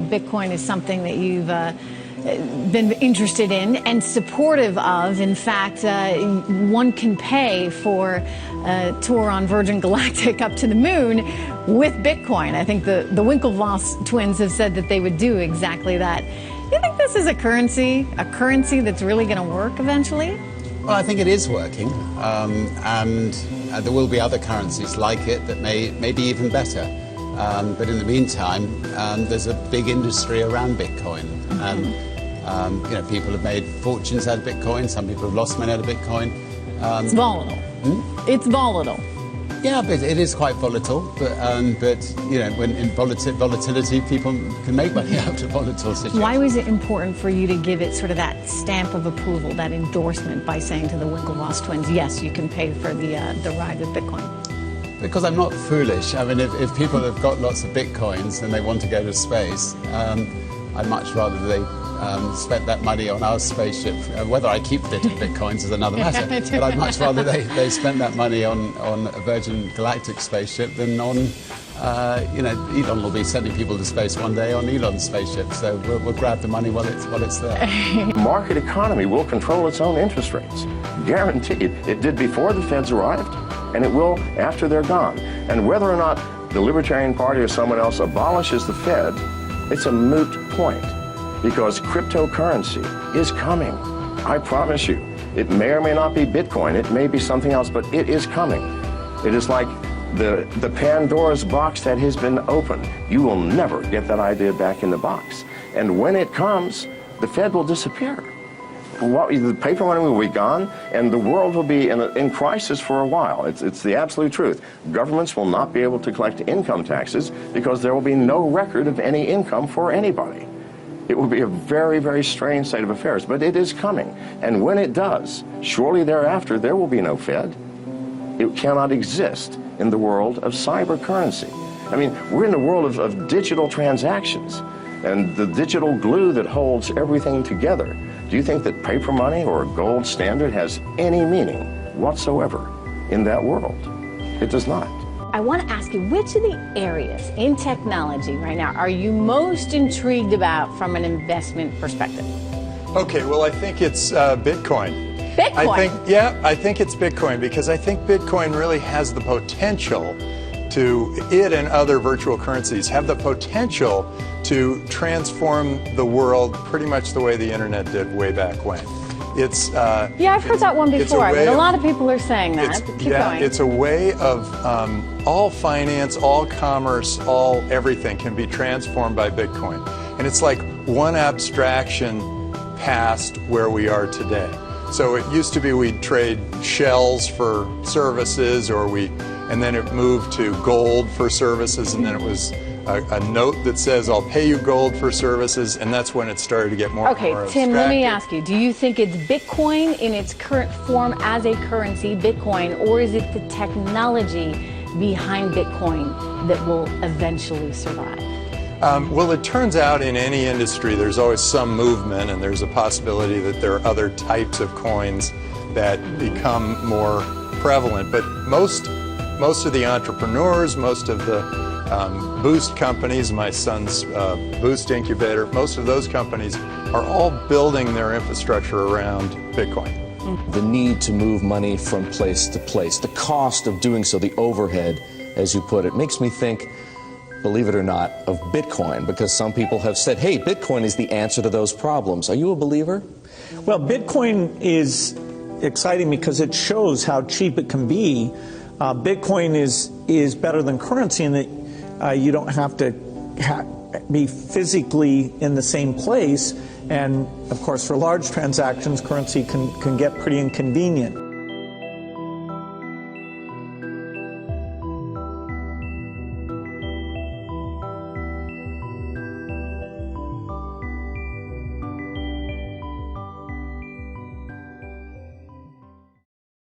Bitcoin is something that you've been interested in and supportive of. In fact, one can pay for a tour on Virgin Galactic up to the moon with Bitcoin. I think the Winklevoss twins have said that they would do exactly that. Do you think this is a currency that's really going to work eventually? Well, I think it is working, and there will be other currencies like it that may be even better. But in the meantime, there's a big industry around Bitcoin. You know, people have made fortunes out of Bitcoin. Some people have lost money out of Bitcoin. It's volatile. It's volatile. Yeah, but it is quite volatile. But you know, when in volatility, people can make money out of volatile situations. Why was it important for you to give it sort of that stamp of approval, that endorsement, by saying to the Winklevoss twins, yes, you can pay for the ride with Bitcoin? Because I'm not foolish. I mean, if people have got lots of Bitcoins and they want to go to space, I'd much rather they spent that money on our spaceship. Whether I keep it in Bitcoins is another matter. But I'd much rather they spent that money on a Virgin Galactic spaceship than on, you know, Elon will be sending people to space one day on Elon's spaceship. So we'll grab the money while it's there. The market economy will control its own interest rates. Guaranteed. It did before the Feds arrived, and it will after they're gone. And whether or not the Libertarian Party or someone else abolishes the Fed, it's a moot point. Because cryptocurrency is coming. I promise you. It may or may not be Bitcoin. It may be something else, but it is coming. It is like the Pandora's box that has been opened. You will never get that idea back in the box. And when it comes, the Fed will disappear. The paper money will be gone, and the world will be in crisis for a while. It's the absolute truth. Governments will not be able to collect income taxes because there will be no record of any income for anybody. It will be a very, very strange state of affairs, but it is coming. And when it does, shortly thereafter, there will be no Fed. It cannot exist in the world of cyber currency. I mean, we're in the world of digital transactions and the digital glue that holds everything together. Do you think that paper money or a gold standard has any meaning whatsoever in that world? It does not. I want to ask you, which of the areas in technology right now are you most intrigued about from an investment perspective? Okay, well, I think it's Bitcoin. Bitcoin? I think it's Bitcoin because I think Bitcoin really has the potential it and other virtual currencies have the potential to transform the world pretty much the way the internet did way back when. Yeah, I've heard that one before. I mean, a lot of people are saying that. Keep going. It's a way of all finance, all commerce, all everything can be transformed by Bitcoin. And it's like one abstraction past where we are today. So it used to be we'd trade shells for services, and then it moved to gold for services, and then it was a note that says, I'll pay you gold for services, and that's when it started to get more and more abstracted. Tim, let me ask you, do you think it's Bitcoin in its current form as a currency, Bitcoin, or is it the technology behind Bitcoin that will eventually survive? Well, it turns out in any industry there's always some movement, and there's a possibility that there are other types of coins that become more prevalent. But most of the entrepreneurs, most of the Boost companies, my son's Boost incubator, most of those companies are all building their infrastructure around Bitcoin. The need to move money from place to place, the cost of doing so, the overhead, as you put it, makes me think, believe it or not, of Bitcoin, because some people have said, hey, Bitcoin is the answer to those problems. Are you a believer? Well, Bitcoin is exciting because it shows how cheap it can be. Bitcoin is better than currency in that you don't have to be physically in the same place. And, of course, for large transactions, currency can get pretty inconvenient.